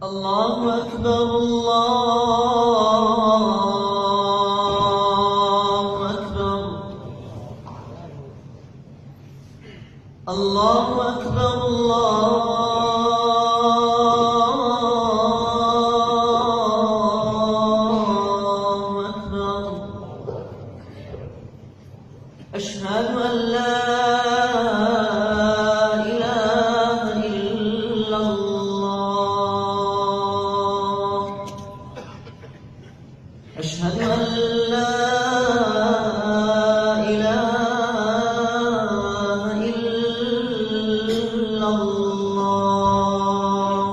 الله أكبر الله أكبر الله أكبر الله أكبر أشهد أن لا إله إلا الله أشهد أن لا إله إلا الله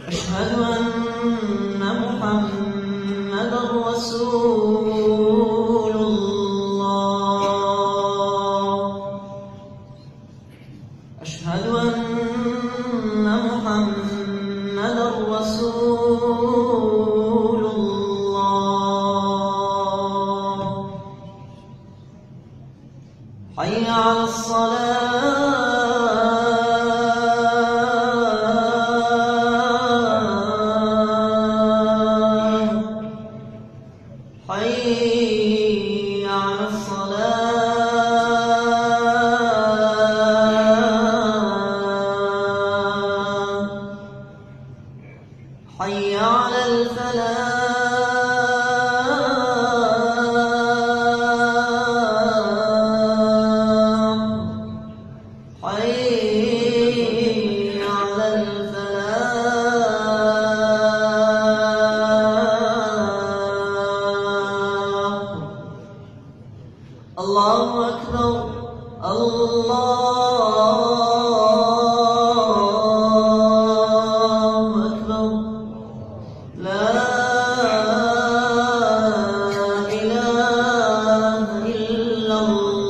أشهد أن محمدًا رسول الله أشهد أن محمدًا رسول الله حي على الصلاة حي على الصلاة حي على الفلاح حي على الفلاح الله أكبر الله أكبر لا إله إلا الله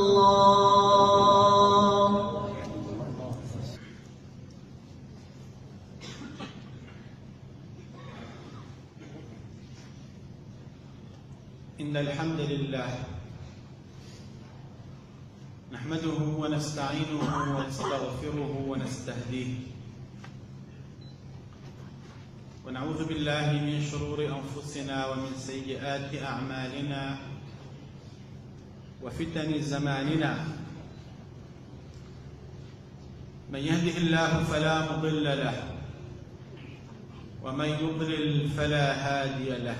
إن الحمد لله نحمده ونستعينه ونستغفره ونستهديه ونعوذ بالله من شرور أنفسنا ومن سيئات أعمالنا وفتن زماننا من يهده الله فلا مضل له ومن يضلل فلا هادي له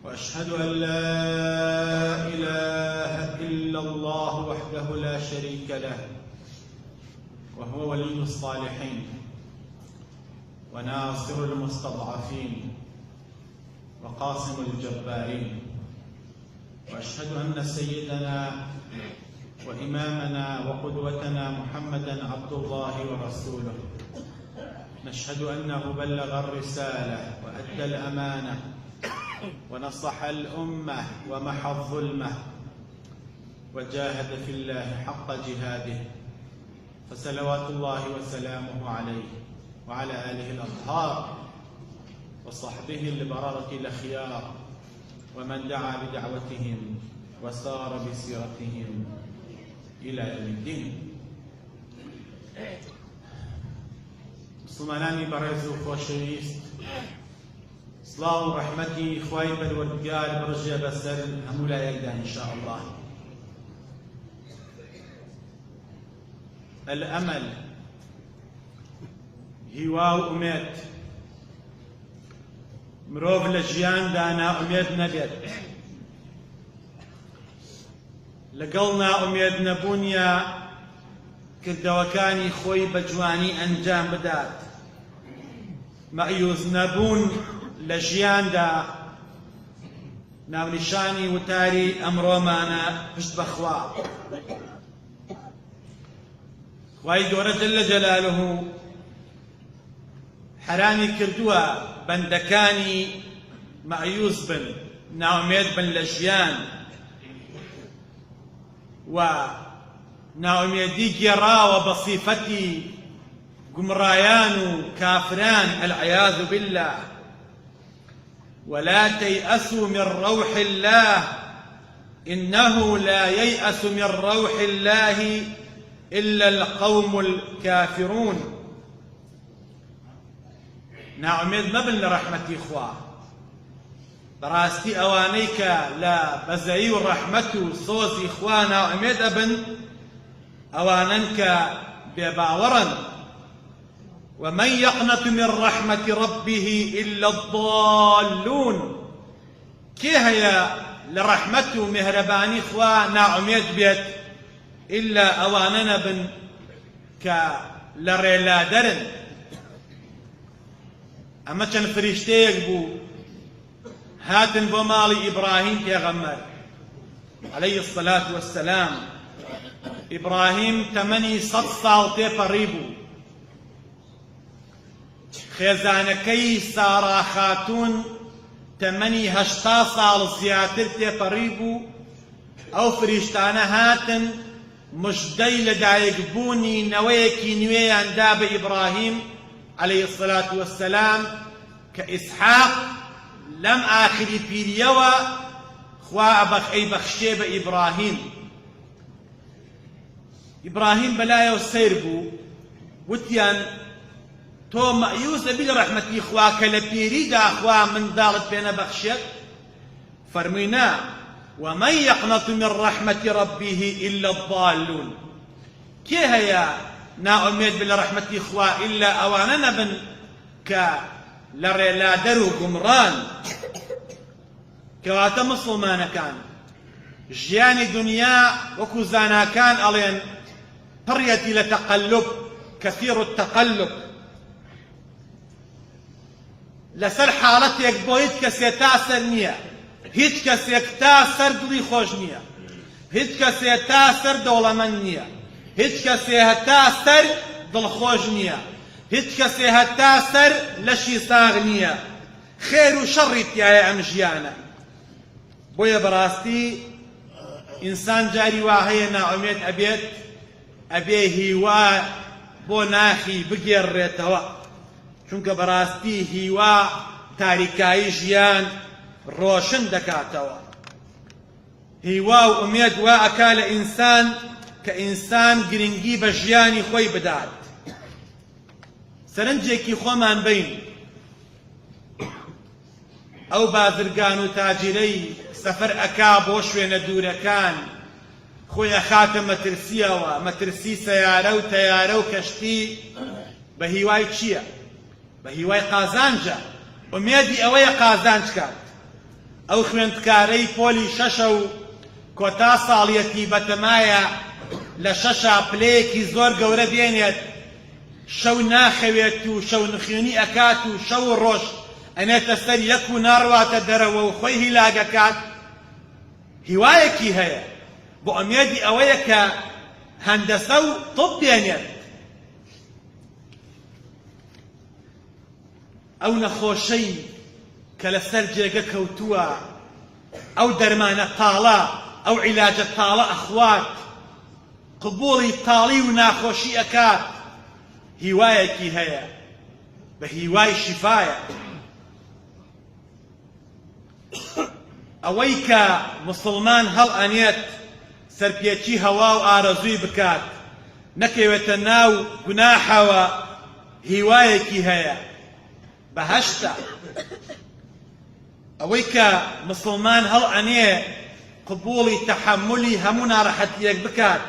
وأشهد أن لا إله إلا الله وحده لا شريك له وهو ولي الصالحين وناصر المستضعفين وقاسم الجبارين وأشهد أن سيدنا وإمامنا وقدوتنا محمدًا عبد الله ورسوله نشهد أنه بلغ الرسالة وأدى الأمانة ونصح الأمة ومحى الظلمة وجاهد في الله حق جهاده فصلوات الله وسلامه عليه وعلى آله الأطهار وصحبه البررة الأخيار ومن دعا بدعوتهم وسار بسيرتهم إلى يوم الدين. مسلمانانی بەڕێز و خۆشەویست، سڵاو و ڕەحمەتی خوای پەروەردگار بڕژێ بەسەر هەموو لایەکدا ئینشاءالله. الأمل هیوا و ئومێد مرۆڤ لە ژیاندا نائومێد نەبێت، لەگەڵ نائومێد نەبوونیە کردەوەکانی خۆی بە جوانی ئەنجام بدات. مەعیوز نەبوون لە ژیاندا ناونیشانی وتاری ئەمڕۆمانە پشت بەخوا. خوای گەورە جەلە جەلالوه حرامی کردووە بەندەکانی مەعیوز بن، ناومێد بن لە ژیان، و ناومێدی گێڕاوە بە صیفەتی گومڕایان و کافران العیاذ بالله. ولا تيأسوا من روح الله إنه لا ييأس من روح الله إلا القوم الكافرون. ناعمد مبن لرحمتي إخوة براستي أوانيك لا بزعي الرحمة صوزي إخوة ناعمد أبن أواننك بباورا. ومن يقنط من رحمة ربه إلا الضالون. كي هي لرحمته مهرباني إخوة ناعمد بيت إلا أواننا بن كالريلا درن. أما كان فريشتيك بو هاتن بو مالي إبراهيم بيغمر عليه الصلاة والسلام. إبراهيم 800 ساڵ تێپەڕی بوو. خێزانەکەی سارا خاتون 80 ساڵ زیاتر تێپەڕی بوو. ئەو فریشتانە هاتن مژدەی لەدایکبوونی نەوەیەکی نوێیان دا بە ئیبراهیم عليه الصلاة والسلام کە ئیسحاق لەم ئاخری پیریەوە خوا ئەیبەخشێ بە ئیبراهیم. ئیبراهیم بەلایەوە سەیر بوو وتیان تۆ مەعیوز دەبی لە ڕەحمەتی خوا کە لە پیریدا خوا منداڵت پێ نەبەخشێت؟ فەرمووی نا ومن يقنط من رحمة ربه إلا الضالون. كي هيا ناؤميد بالرحمة إخوة إلا أواننا بن كالريلا درو قمران كواتا مسلمان كان جياني دنيا وكو زانا كان ألين قريتي لتقلب كثير التقلب لسر حالتك بويت كسيتاسر نية هیچ کەسێک تا سەر دڵی خۆش نییە، هیچ کەسێ تا سەر دەوڵەمەند نییە، هیچ کەسێ هەتا سەر دڵخۆش نییە، هیچ کەسێ هەتا سەر لەشی ساغ نییە. خێر و شەڕی تایە ئەم ژیانە. بۆیە بەڕاستی ئینسان جاری وا هەیە ناومێد ئەبێت، ئەبێ هیوا بۆ ناخی بگێڕێتەوە، چونکە بەڕاستی هیوا تاریکایی ژیان ڕۆشن دەکاتەوە. هیوا و ئومێد وا ئەکا لە ئینسان کە ئینسان گرنگی بە ژیانی خۆی بدات. سەرنجێکی خۆمان بین ئەو بازرگان و تاجرەی سەفەر ئەکا بۆ شوێنە دوورەکان خۆی ئەخاتە مەترسیەوە، مەترسی سەیارە و تەیارە و کەشتی بە هیوای چییە؟ بە هیوای قازانجە. ئومێدی ئەوەیە قازانج کات. ئەو خوێندکارەی پۆلی شەشە و کۆتا ساڵیەتی بەتەمایە لە شەشە پلەیەکی زۆر گەورە بێنێت، شەو ناخەوێت و شەو نخوێنی ئەکات و شەو و ڕۆژ ئەنێتە سەر یەک و ناڕواتە دەرەوە و خۆی هیلاگەکات. هیوایەکی هەیە بۆ ئومێدی ئەوەیە کە هەندەسە و طب بێنێت. ئەو نەخۆشەی کە لەسەر جێگە کەوتووە، ئەو دەرمانە تاڵە، ئەو عیلاجە تاڵە ئەخوات، قبوڵی تاڵی و ناخۆشی ئەکات. هیوایەکی هەیە بە هیوای شیفایە. ئەوەی کە مسلمان هەڵ ئەنێت سەرپێچی هەوا و ئارەزووی بکات نەکەوێتە ناو گوناحەوە، هیوایەکی هەیە بەهەشتە. ئەوەی کە مسلمان هەڵ ئەنێ قبوڵی تەحەمولی هەموو ناڕەحەتیەک بکات،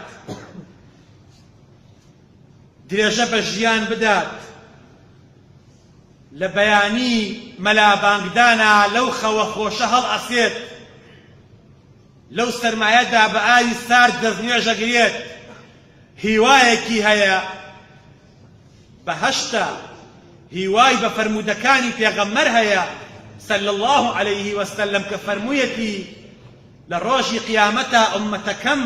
درێژە بە ژیان بدات، لە بەیانی مەلابانگدانە لەو خەوە خۆشە هەڵ ئەسێت، لەو سەرمایەدا بە ئاوی سارد دەستنوێژەگرێت، هیوایەکی هەیە بەهەشتە. هیوای بە فەرمودەکانی پێغەمبەر هەیە صلى الله عليه وسلم کە فەرموویەتی لە ڕۆژی قیامەتە ئومەتەکەم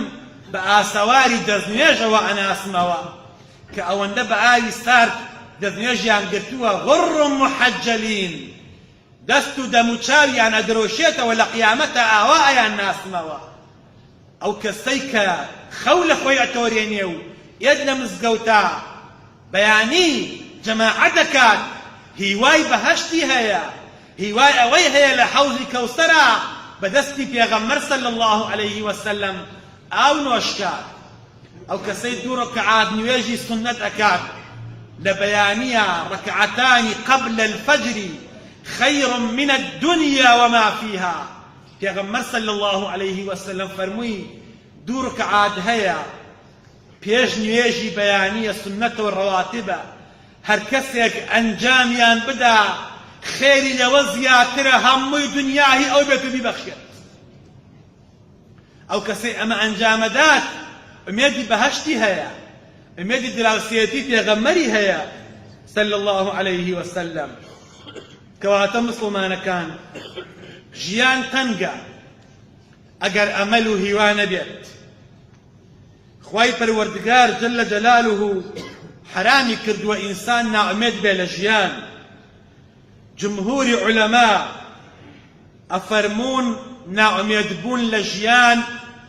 بە ئاسەواری دەستنوێژەوە ئەناسمەوە کە ئەوەندە بە ئاوی سارد دەستنوێژیان گرتووە غڕ محەجەلین، دەست و دەموچاویان ئەدرۆشێتەوە لە قیامەتە ئاوا ئەیان ناسمەوە. ئەو کەسەی کە خەو لە خۆی ئەتۆرێنێ و ئێد لە مزگەوتە بەیانی جەماعە دەکات، هیوای بەهەشتی هەیە، هیوای ئەوەی هەیە لە حەوزی کەوسەرە بەدەستی پێغەمبەر صلی الله عليه وسلم ئاو نۆشکات. ئەو کەسەی دوو ڕەکعات نوێژی سنەت ئەکات لە بەیانیە ڕەکعەتانی قبل الفجر خير من الدنيا وما فيها. پێغەمبەر صلی الله عليه وسلم فەرمووی دوو ڕەکعات هەیە پێش نوێژی بەیانیە سنەتەوە ڕەواتبە، هەر کەسێک ئەنجامیان بدا خێری لەوە زیاترە هەمووی دنیاهی ئەو بێت و بیبەخشێت. ئەو کەسەی ئەمە ئەنجامەدات ئومێدی بەهەشتی هەیە، ئومێدی دراوسێتی پێغەمبەری هەیە صلی الله عليه وسلم. کەواتە مسڵمانەکان ژیان تەنگە ئەگەر ئەمەل و هیوا نەبێت. خوای پەروەردگار جەل جەلالوه حرامی کردووە ئینسان ناومێد بێ لە ژیان. جمهوری عولەما ئەفەرموون ناومێدبوون لە ژیان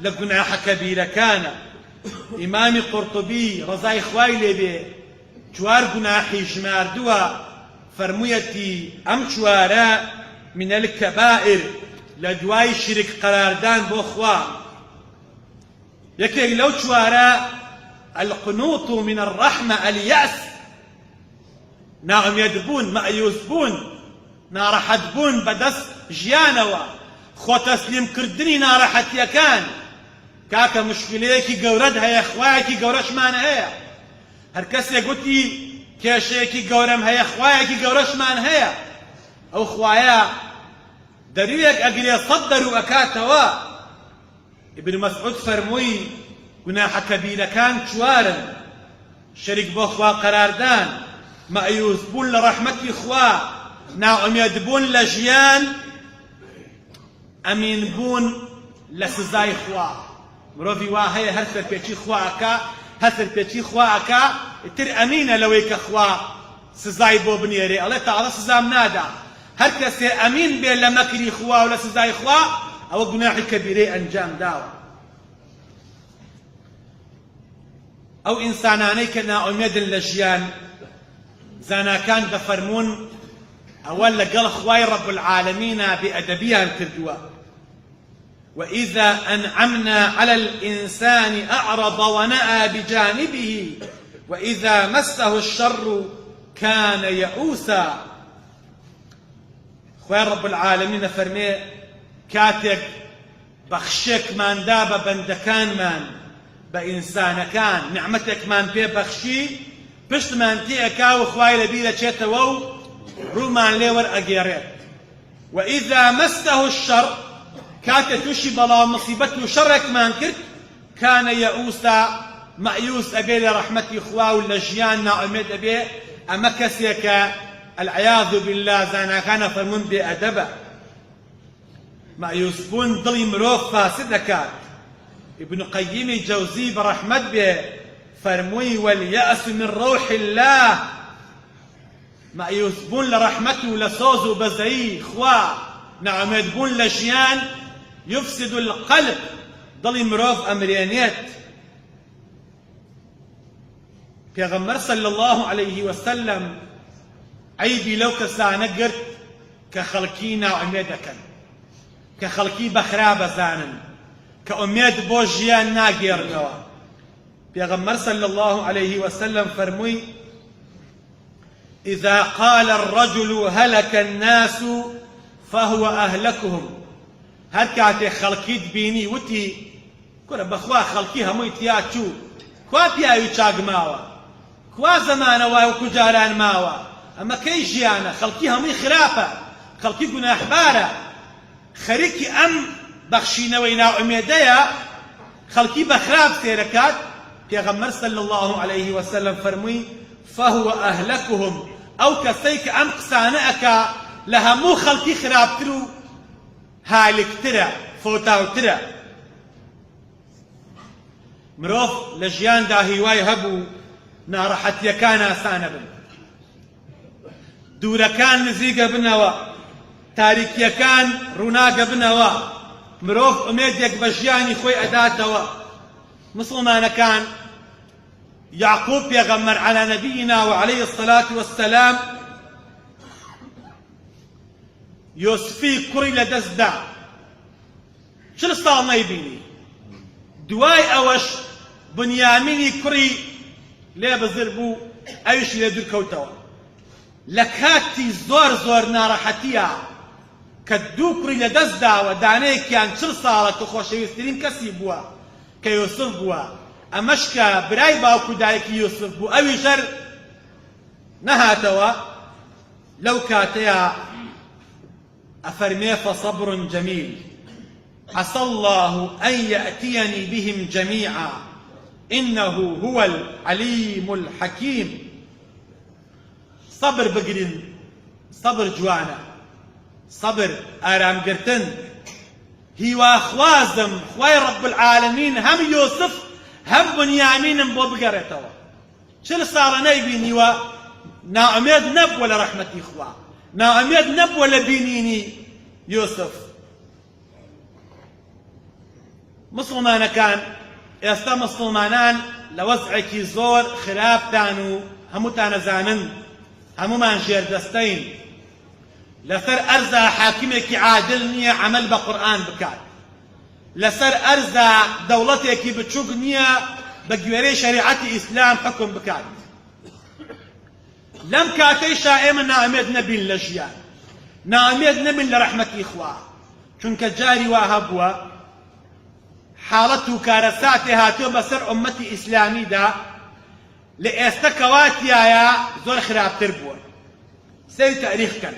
لە گوناحە کەبیرەکانە. ئیمامی قورطوبی ڕەزای خوای لێبێ چوار گوناحی ژماردووە، فەرموویەتی ئەم چوارە من الكبائر لە دوای شرک قەراردان بۆ خوا. یەکێک لەو چوارە القنوط من الرحمة اليأس، ناومێدبوون، مەعیوسبوون، ناڕەحەتبوون بەدەست ژیانەوە، خۆتەسلیمکردنی ناڕەحەتیەکان. کاکە مشکلەیەکی گەورەت هەیە، خوایەکی گەورەشمان هەیە. هەر کەسێک گوتی کێشەیەکی گەورەم هەیە، خوایەکی گەورەشمان هەیە. ئەو خوایە دەرویەک ئەگرێ سەد دەرو ئەکاتەوە. ابن مەسعود فەرمووی گوناحە کەبیرەکان چوارن: شەریک بۆ خوا قەراردان، مەعیوسبوون لە ڕەحمەتی خوا، ناومێدبوون لە ژیان، ئەمینبوون لە سزای خوا. مرۆڤی وا هەیە هەر سەرپێچی خوا ئەکا، هەر سەرپێچی خوا ئەکا، ئیتر ئەمینە لەوەی کە خوا سزای بۆ بنێرێ، ئەڵێ تاڵە سزام نادا. هەر کەسێ ئەمین بێ لە مەکری خوا و لە سزای خوا، ئەوە گوناحی کەبیرەی ئەنجام داوە. ئەو ئینسانانەی کە ناومێدن لە ژیان، زاناکان دەفەرموون ئەوە لەگەڵ خوای ڕەب العالەمینە بێئەدەبیان کردووە. وإذا أنعمنا على الإنسان أعرض ونأى بجانبه وإذا مسه الشر كان يئوسا. خوای ڕەب العالەمینە فەرمێ کاتێک بەخشێکمان دا بە بەندەکانمان، بە ئینسانەکان، نعمەتێکمان پێ بەخشی، پشتمان تێئەکا و خوای لەبیر ئەچێتەوە و ڕوومان لێ وەرئەگێڕێت. وإذا مسه الشر، کاتێ تووشی بەڵاو مصیبەت و شەڕێکمان کرد، کانە یەئوسا، مەعیوس ئەبێ لە ڕەحمەتی خوا و لە ژیان ناومێد ئەبێ. ئەمە کەسێکە العیاذ بالله زاناکانە فەرموون بێئەدەبە. مەعیوسبوون دڵی مرۆڤ فاسد دەکات. ابن قەییمی جەوزی بەڕەحمەت بێ فەرمووی وەلیەأس من ڕەوح الله، مەعیوسبوون لە ڕەحمەت و لە سۆز و بەزەیی خوا، ناومێدبوون لە ژیان يفسد القلب، دڵی مرۆڤ ئەمرێنێت. پێغەمبەر صلی الله عليه وسلم عیبی لەو کەسانە گرت کە خەڵکی ناومێد دەکەن، کە خەڵکی بەخرا بەزانن، کە ئومێد بۆ ژیان ناگێڕنەوە. پێغەمبەر صلی الله عليه وسلم فەرمووی إذا قال الرجل هلك الناس فهو أهلكهم. هەر کاتێک خەڵکیت بینی وتی کورە بەخوا خەڵکی هەمووی تیا چوو، کوا پیاوی چاک ماوە، کوا زەمانە وای وەکو جاران ماوە، ئەمە کەی ژیانە، خەڵکی هەمووی خراپە، خەڵکی گوناحبارە. خەریکی ئەم بەخشینەوەی ناومێدەیە، خەڵکی بەخراپ سێرەکات. پێغەمبەر صلی الله عليه وسلم فەرمووی فهو أهلكهم، ئەو کەسەی کە ئەم قسانە ئەکا لە هەموو خەڵکی خراپتر و هالکترە، فۆتاوترە. مرۆڤ لە ژیاندا هیوای هەبوو ناڕەحەتیەکان ئاسانە بن، دوورەکان نزیکە بنەوە، تاریکیەکان ڕووناکە بنەوە، مرۆڤ ئومێدێک بە ژیانی خۆی ئەداتەوە. مسڵمانەکان یعقوب پێغەمبەر عەلی نەبینا وعەلەیهی الصەلاة وەسسەلام یۆسفی کوڕی لەدەستدا، 40 ساڵ نەیبینی. دوای ئەوەش بنیامینی کوڕی لێ بزر بوو ئەویش لێ دوور کەوتەوە لە کاتی زۆر ناڕەحەتیە کە دوو کوڕی لەدەست داوە دانەیەکیان 40 ساڵە کە خۆشەویستترین کەسی بووە کە یوسف بووە ئەمەش کە برای باوکو دایکی یوسف بوو ئەوی ژەر نەهاتەوە لەو کاتەیە ئەفەرمێ فصبر جميل عسى الله أن يأتيني بهم جميعا إنه هو العليم الحكيم صبر بقرين صبر جوانا صبر آرام قرتن هیوا خوازم خوای رب العالمین هم یوسف هم بنیامینم بۆ بگەڕێتەوە 40 ساڵە نەیبینیوە ناومێد نەبووە لە ڕەحمەتی خوا ناومێد نەبووە لە بینینی یوسف مسلمانەکان ئێستا مسلمانان لە وەزعێکی زۆر خراپدان و هەمووتان ئەزانن هەمومان ژێردەستەین لەسەر ئەرزە حاکمێکی عادل نییە عەمەل بە قورئان بکات لەسەر ئەرزە دەوڵەتێکی بچووک نییە بە گوێرەی شەریعەتی ئیسلام حکم بکات لەم کاتەیشا ئێمە نائومێد نەبین لە ژیان نائومێد نەبین لە ڕەحمەتی خوا چونکە جاری وا هەبووە حاڵەت و کارەساتێ هاتووە بەسەر ئوممەتی ئیسلامیدا لە ئێستا کەواتیایە زۆر خراپتر بووە سەیری تاریخ بکەن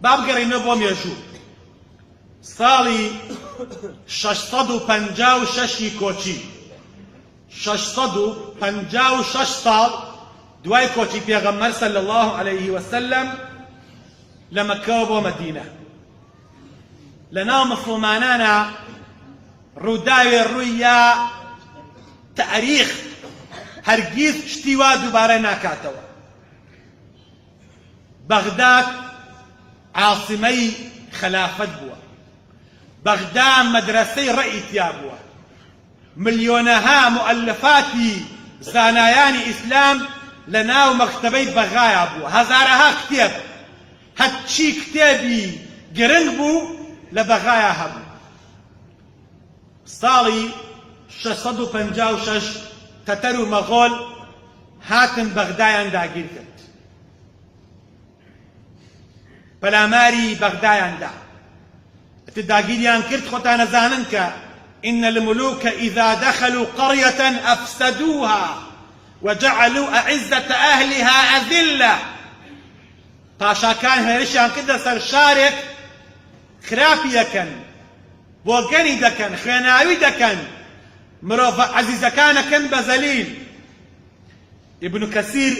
با بگەڕێنەوە بۆ مێژوو ساڵی 656 کۆچی 656 ساڵ دوای کۆچی پێغەمبەر صلی الله عليه وسلم لە مەککەوە بۆ مەدینە لەناو مسلمانانە ڕووداوێ ڕوویە تاریخ هەرگیز شتی وا دووبارە ناکاتەوە بەغداد عاصمەی خلافەت بووە بەغداد مەدرسەی ڕەئی تیا بووە ملیۆنەها مؤلفاتی زانایانی ئیسلام لە ناو مەکتەبەی بەغایە بووە هەزارەها کتێب هەرچی کتێبی گرنگ بوو لە بەغایە هەبوو ساڵی 656 تەتەر و مەغۆل هاتن بەغدایان داگیر کرد پەلاماری بەغدایاندا داگیریان کرد خۆتان ئەزانن کە إن الملوك إذا دخلوا قرية أفسدوها وجعلوا أعزة أهلها أذلة پاشاکان هێرشیان کردە سەر شارێک خراپی دەکەن بۆگەنی دەکەن خوێناوی دەکەن مرۆڤ عەزیزەکانەکەن بە زەلیل ئیبن کەسیر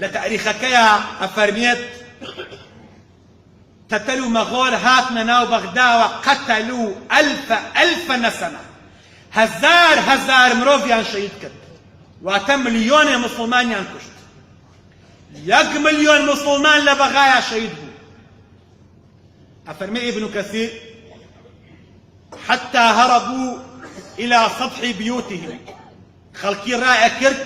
لە تاریخەکەیە ئەفەرمێت تەتەل و مەغۆل هاتنە ناو بەغداوە قەتەلوا ئەلف نەسەمە هەزار مرۆڤیان شەهید کرد واتە ملیۆنێ مسلمانیان کوشت 1 ملیۆن مسلمان لە بەغایە شەهید بوو ئەفەرمێ ئیبن کەسیر حتى هربوا إلى سطح بيوتهم خەڵکی ڕائەکرد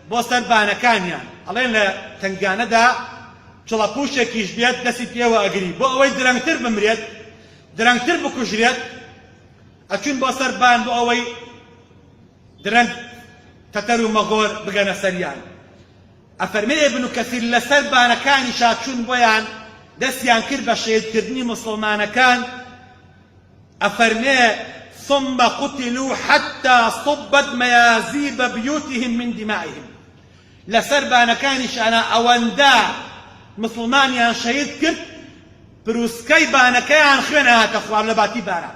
بۆ سەربانەکانیان ئەڵێن لە تنگانەدا چڵەپوشێکیش بێت دەستی پێوە ئەگری بۆ ئەوەی درەنگتر بمرێت درەنگتر بکوژرێت ئەچون بۆ سەربان بۆ ئەوەی درەنگ تەتەر و مەغۆر بگەنە سەریان ئەفەرمێ ئیبن کەسیر لە سەربانەکانیشا چوون بۆیان دەستیان کرد بە شەهیدکردنی مسلمانەکان أفرمي ثم قتلوا حتى صبت ميازيب بيوتهم من دمائهم لسربانا كانش أنا أوندا مسلمانيان شهيد كرت بروسكي بانا كان خوينها تخوار لباتي بارا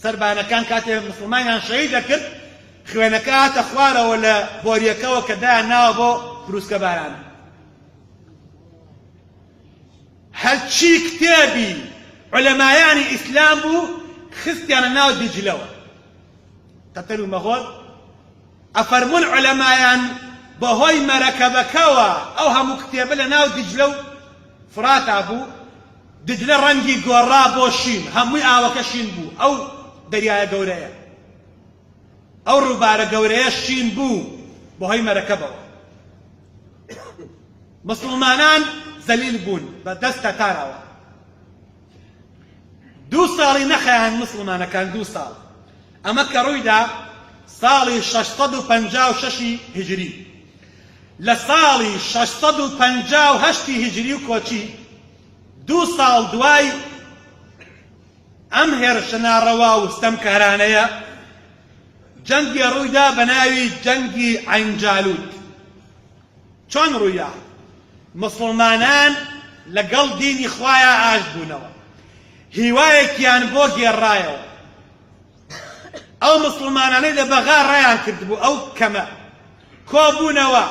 سربانا كان كاتب مسلمانيان شهيد كرت خوينها كان تخوار ولا بوريكا وكدا ناوبو بروسكا باران هل شي كتابي علمايانی ئیسلام بوو خستیانە ناو دیجلەوە تەتەر و مەغۆل ئەفەرمون علەمایان بەهۆی مەرەکەبەکەوە ئەو هەموو کتێبە لە ناو دیجلە و فراتا بوو دیجلە ڕەنگی گۆڕا بۆ شین هەمووی ئاوەکە شین بوو ئەو دەریایە گەورەیە ئەو ڕووبارە گەورەیە شین بوو بەهۆی مەرەکەبەوە مسلمانان زەلیل بوون بە دەست تەتارەوە 2 ساڵی نەخەیان مسلمانەکان 2 ساڵ ئەمە کە ڕوویدا ساڵی 656 هجری لە ساڵی 658 هجری و کۆچی 2 ساڵ دوای ئەم هێرشە ناڕەوا و ستەمکارانەیە جەنگی ڕوویدا بە ناوی جەنگی عەینجالوت. چۆن ڕوویدا؟ مسڵمانان لەگەڵ دینی خوایە ئاش بوونەوە، هیوایەکیان بۆ گێڕایەوە. ئەو مسڵمانانەی لە بەغا ڕایان کردبوو ئەو کەمە کۆبوونەوە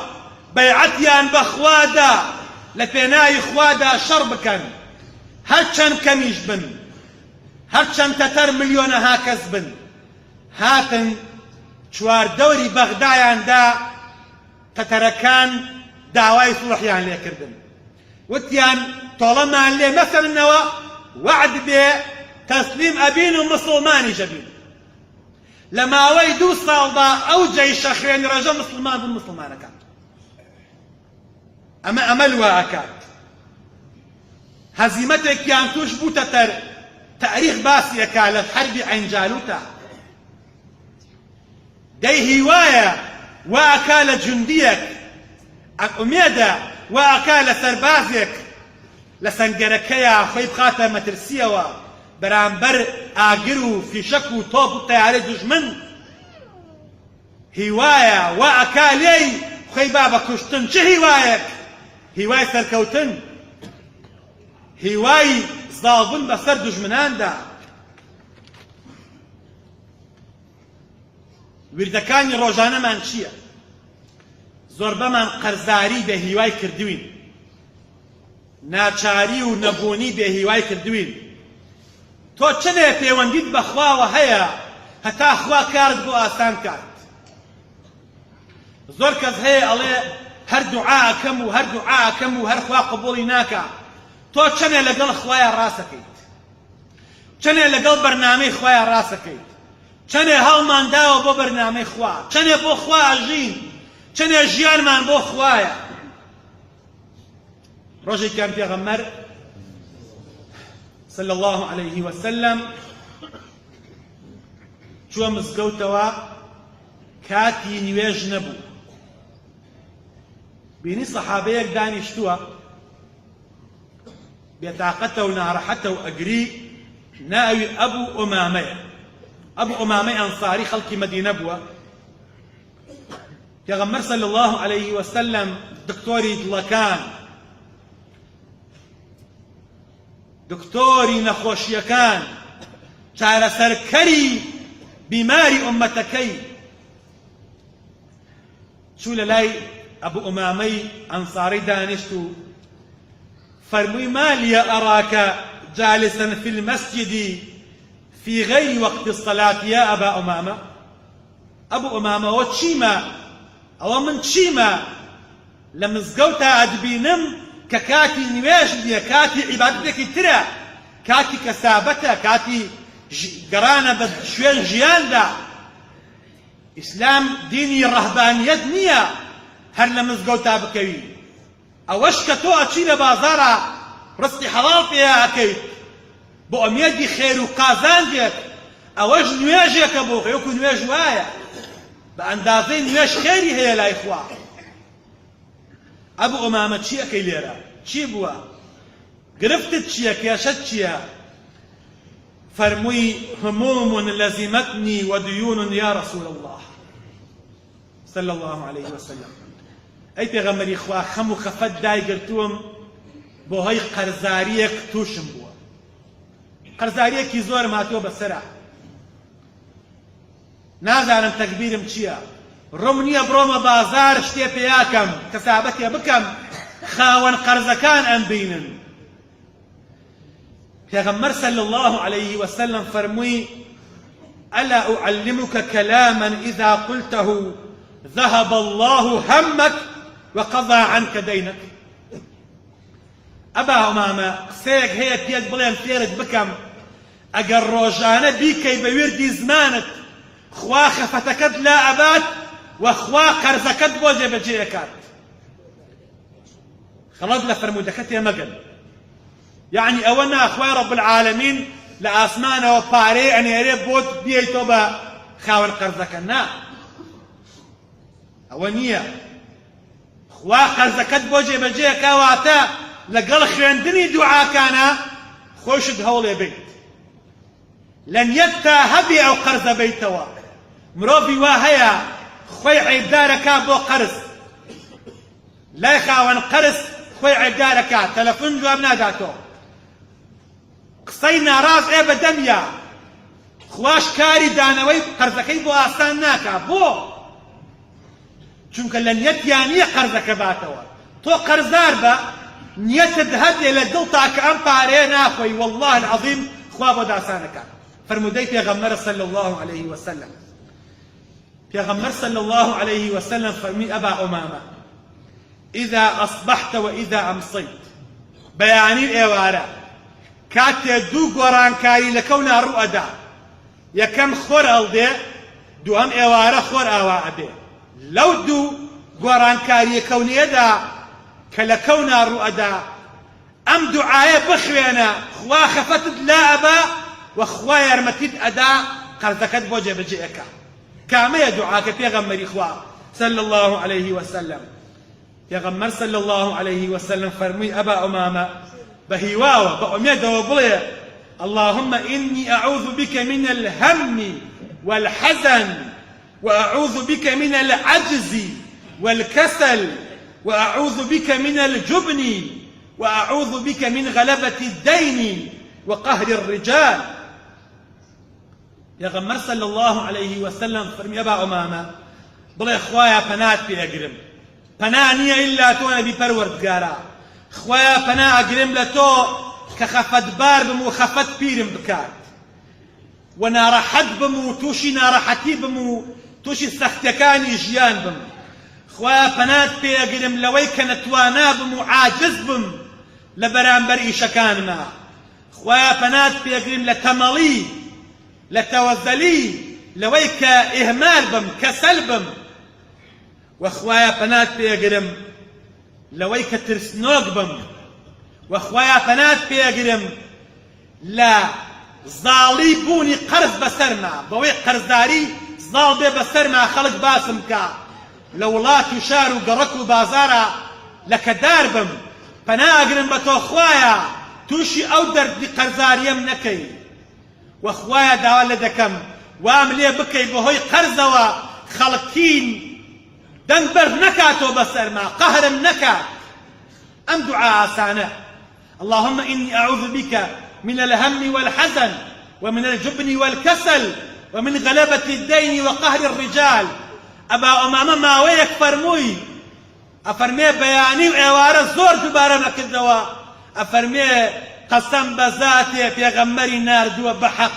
بەیعەتیان بە خوادا لە پێناوی خوادا شەڕ بکەن، هەرچەند کەمیش بن، هەرچەند تەتەر ملیۆنەها کەس بن. هاتن چواردەوری بەغدایاندا تەتەرەکان داوای سوڵحیان لێکردن، وتیان تۆڵەمان لێ مەسەنەوە وعد بێ تەسلیم ئەبین و مسڵمانی ژەبین. لە ماوەی 2 ساڵدا ئەو جەیشە خوێنی ڕەژە مسلمان بوون مسلمانەکان. ئەمە ئەمەل وا ئەکات. هەزیمەتێکیان توش بووتە تەر تاریخ باسی ئەکا لە حەربی عەینجالوتە. دەی هیوایە وا ئەکا لە جوندیەک، ئومێدە وا ئەکا لە سەربازێک لە سەنگەرەکەیە خۆی بخاتە مەترسیەوە بەرامبەر ئاگر و فیشەک و تۆپ و تەیارەی دوژمن. هیوایە وا ئەکا لێی خۆی با بە کوشتن. چه هیوایەک؟ هیوای سەرکەوتن، هیوای زاڵبوون بەسەر دوژمناندا. وردەکانی ڕۆژانەمان چییە؟ زۆربەمان قەرزاری بە هیوای کردوین، ناچاری و نەبوونی بە هیوای کردوین. تۆ چنێ پەیوەندیت بە خواوە هەیە هەتا خوا کارت بۆ ئاسان کات. زۆر کەس هەیە ئەڵێ هەر دوعا ئەکەم و هەر دوعا ئەکەم و هەر خوا قبوڵی ناکا. تۆ چنێ لەگەڵ خوایە ڕاستەکەیت، چنێ لەگەڵ بەرنامەی خوایە ڕاستەکەیت، چنێ هەڵمان داوە بۆ بەرنامەی خوا، چنێ بۆ خوا ئەژین، چنێ ژیانمان بۆ خوایە. ڕۆژێکیان پێغەمبەر صلى الله عليه وسلم چووە مزگەوتەوە، کاتی نوێژ نەبوو. بینی سەحابەیەک دانیشتووە بێتاقەتە و ناڕەحەتە و ئەگری، ناوی ئەبوو ئومامەیە. ئەبوو ئومامەی ئەنساری خەڵکی مەدینە بووە. پێغەمبەر صلى الله عليه وسلم دکتۆری دڵەکان، دکتۆری نەخۆشیەکان، چارەسەرکەری بیماری ئومەتەکەی چوو لە لای ئەبوو ئومامەی ئەنساری دانیشت و فەرمووی مالیە ئەڕاکە جالسا في المسجد في غير وقت الصلاة يا أبا أمامة. أبو أمامة وتشيما أو من تشيما لمزقوتا أدبينم ككاتي نواش دي كاتي عبادتك ترى كاتي كسابتا كاتي قرانا بشوين جيان دا. إسلام ديني رهبانيت نية هر لمزقوتا بكوي أوش كتو أتشي لبازارا رزقي حلال فيها أكيد بۆ ئەمێدی خێر و قازانجێک ئەوەش نوێژێکە بۆ خۆیەک و نوێژ وایە بە ئەندازەی نوێژ خێری هەیە لای خوا. ئەبوو ئومامە چی ئەکەی لێرە؟ چی بووە؟ گرفتت چییە؟ کێشەت چییە؟ فەرمووی هموم لەزیمەتنی ودیون یا رسول الله صلى الله عليه وسلم. ئەی پێغەمبەری خوا خەم و خەفەت دایگرتووم بۆ هۆی قەرزاریەک تووشم بووە. قەرزاریەکی زۆرم هاتووە بەسەرا، نازانم تەکبیرم چییە، ڕووم نییە بڕۆمە بازار شتێ پێیاکەم کەسابەتێ بکەم خاوەن قەرزەکان ئەمبینن. پێغەمبەر صلى الله عليه وسلم فەرمووی ألا أعلمك كلاما إذا قلته ذهب الله همك وقضى عنك دينك. ئەبا ئومامە قسەیەک هەیە پێت بڵێم فێرت بکەم، ئەگەر ڕۆژانە بیکەی بە وردی زمانت خوا خەفەتەکەت لا ئەبات و خوا قەرزەکەت بۆ جێبەجێ ئەکات. خەڵەت لە فەرموودەکە تێمەگەن، یعنی ئەوە نا خوای ڕەب العالەمین لە ئاسمانەوە پارەی ئەنێرێ بۆت بێیتەوە بە خاوەن قەرزەکە نا ئەوە نییە خوا قەرزەکەت بۆ جێبەجێ کەواتە لەگەڵ خوێندنی دوعاکانە خۆشت هەوڵێ بیت لەنیەت تا هەبی ئەو قەرزە بیتەوە مرۆڤی وا هەیە خۆی عیبدارەکە بۆ قەرز لای خاوەن قەرز خۆی عیبدارەکە تەلەفۆن جواب ناداتەوە قسەی ناڕاز ئێ بەدەمیە خواش کاری دانەوەی قەرزەکەی بۆ ئاسان ناکا بۆ چونکە لە نیەتیان نییە قەرزەکە باتەوە تۆ قەرزدار بە نیەتت هەبێ لە دڵتا کە ئەم پارەیە ناخۆی والله العەظیم خوا بۆ داسانەکە فرمودەی پێغەمبەر صلی الله عليه وسلم پێغەمبەر صلی الله عليه وسلم فەرمی ئەبا ئومامە إذا أصبحت وإذا أمسيت بەیانی ئێوارە کاتێ دوو گۆڕانکاری لە کەونا ڕوئەدا یەکەم خۆر ئەڵدێ دووەم ئێوارە خۆر ئاوا ئەبێ لەو دوو گۆڕانکاریە کەونیەدا کە لە کەونا ڕوئەدا ئەم دوعایە بخوێنە خوا خەفەتت لا ئەبا وخوا یارمەتیت ئەدا قەرزەکەت بۆ جێبەجێ ئەکا کامەیە دوعاکە پێغەمبەری خوا صلی الله عليه وسلم پێغەمبەر صلی الله عليه وسلم فەرمووی ئەبا ئومامە بهيواوة بأميد وبلي اللهم إني أعوذ بك من الهم والحزن وأعوذ بك من العجز والكسل وأعوذ بك من الجبن وأعوذ بك من غلبة الدين وقهر الرجال يا غمر صلى الله عليه وسلم فرمي أبا أمامة بلي إخوايا بنات بأقرم بنانية إلا تونا بپروردگارا خوایا پنا ئەگرم لە تۆ کە خەفەتبار بم و خەفەت پیرم بکات و ناڕەحەت بم و تووشی ناڕەحەتی بم و تووشی سەختیەکانی ژیان بم خوایا پەنات پێ ئەگرم لەوەی کە نەتوانا بم و عاجز بم لە بەرامبەر ئیشەکانما خوایا پەنات پێ ئەگرم لە تەمەڵی لە تەوەزەلی لەوەی کە ئیهمال بم کەسەل بم و خوایا پەنات پێ ئەگرم لەوەی کە ترسنۆک بم و خوایا پەنات پێگرم لە زاڵی بوونی قەرز بەسەرما بەوەی قەرزداری زاڵ بێ بەسەرما خەڵک باسم کە لە وڵات و شار و گەڕەک و بازارە لەکەدار بم پەنا ئەگرم بە تۆ خوایا تووشی ئەو دەردی قەرزاریەم نەکەی و خوایا داوا لێ دەکەم وام لێ بکەی بەهۆی قەرزەوە خەڵکین دەنگ بەر نەکاتۆ بەسەرما قەهرم نەکات ئەم دوعا ئاسانە اللهم إني أعوذ بك من الهم والحزن ومن الجبن والكسل ومن غلبة الدين وقهر الرجال أبا أمامة ما ويك فرموي أفرمي بياني وإوارة زور دبارة مكدوا أفرمي قسم بذاتي في غمر نار دوا بحق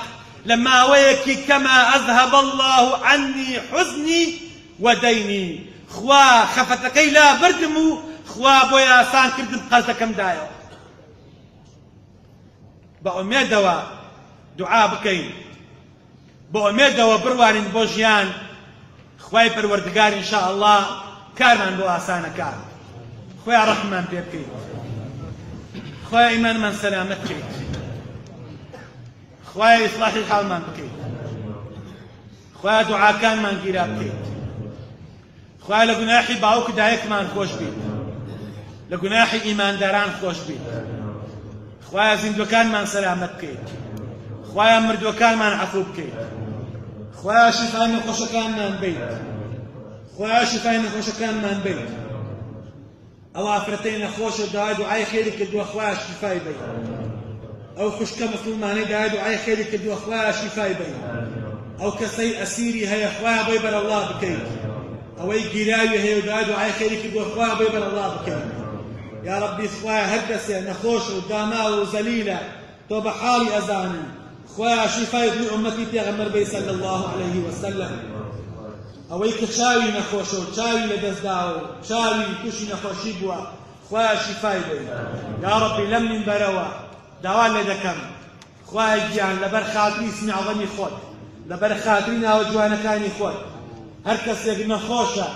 لما ويك كما أذهب الله عني حزني وديني خوا خفتكي لا بردمو خوا بويا سان كردم قلتكم دايو بأميدوا دعاء بكين بأميدوا بروان بوجيان خواي پروردگار إن شاء الله كارمان بو آسان كار خواي رحمان بيبكي خواي إيمان من سلامت كيت خواي إصلاح الحال من بكيت خواي دعاء كان من قراب كيت خواي لقناحي باوك دايك من خوش بيت لقناحي إيمان داران خوش بيت خوايا زندوكان من سلامت بكيت خوايا مردوكان من عفو بكيت خوايا شفاين خوشكان من بيت خوايا شفاين خوشكان من بيت الله فرتين خوش دعاء دعاء خيرك دو خوايا شفاي بيت او خوشكا مسلماني دعاء دعاء خيرك دو خوايا شفاي بيت او كسي اسيري هي خوايا بيبر الله بكيت او اي قراوي هي دعاء خيرك دو خوايا بيبر الله بكيت يا ربي خوايا هرقسي نخوش وداما وزليلة تو بحالي أزاني خوايا شفاي ابن أمتي پیغمبر بي صلى الله عليه وسلم أويك شاوي نخوشو شاوي لدزداو شاوي كشي نخوشي بوا خوايا شفاي بي يا ربي لم من بروا داوان لدكم خوايا جيان لبر خاطري اسمي عظمي خود لبر خاطرينا وجوانا كاني خود هرقسي ابن خوشة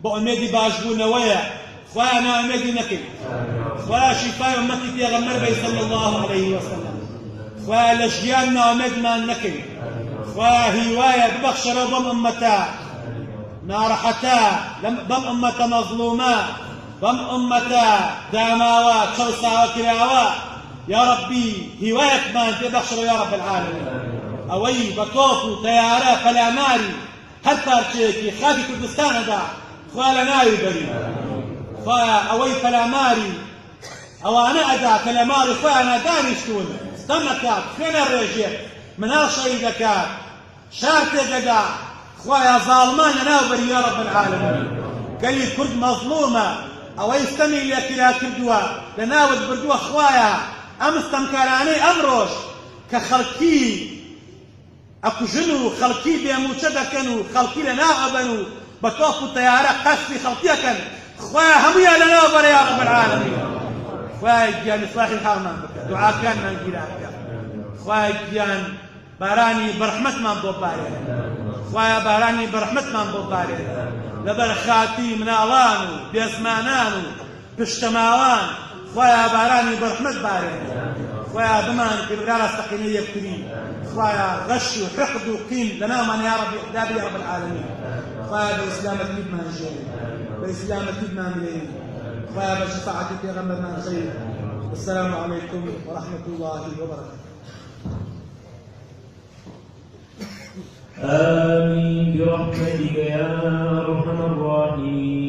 بأمدي باجبونا ويا خوايا أنا أمدي نكي خوايا شفاي أمتي پیغمبر بي صلى الله عليه وسلم خوايا لجياننا أمد ما نكي خوايا هواية ببخشرة بم أمتا نارحتا بم أمتا مظلومة بم أمتا داماوة شوساوة كراوة يا ربي هواية ما أنت ببخشرة يا رب العالمين أوي بطوف تيارة فلاماري هل بارچێکی خاکی کوردستانەدا خوا لە ناوی بەری خۆیە ئەوەی پەلاماری ئەوانە ئەدا کە لە ماڵی خۆیان دانیشتوون ستەم ئەکات خوێنە ڕێژێت مناڵ شەهید دەکات شار تێدەدا خۆیە زاڵمان لە ناو بەری یا رب العالمین گەلی کورد مەظلومە ئەوەی ستەمی لێ کرا کردووە لە ناوت بردووە خۆیە ئەم ستەمکارانەی ئەمڕۆژ کە خەڵکی ئەکوژن و خەڵکی بێموچە دەکەن و خەڵکی لە ناو ئەبەن و بە تۆپ و تەیارە قەسری خەڵکیەکەن خۆیە هەموویان لە ناو بەرە یا رب العالمین خۆیە گیان ئیسلاحی حاڵمان بکە دوعاکانمان گیرا بکە خۆیە گیان بارانی بەرحمەتمان بۆ بارێنە خۆیە بارانی بەرحمەتمان بۆ بارێنە لەبەر خاتی مناڵان و بێزمانان و پشتەماوان خۆیە بارانی بەرحمەت بارێنە خۆیە بمان کردگا ڕاستەقینەی یەکتری خوايا غش وحقد وقيم لنا من يا رب إحدابي يا رب العالمين خوايا بالإسلام أكيد ما نجيني بالإسلام أكيد ما نجيني خوايا بالشفاعة في غمر ما نخير السلام عليكم ورحمة الله وبركاته آمين برحمتك يا أرحم الراحمين.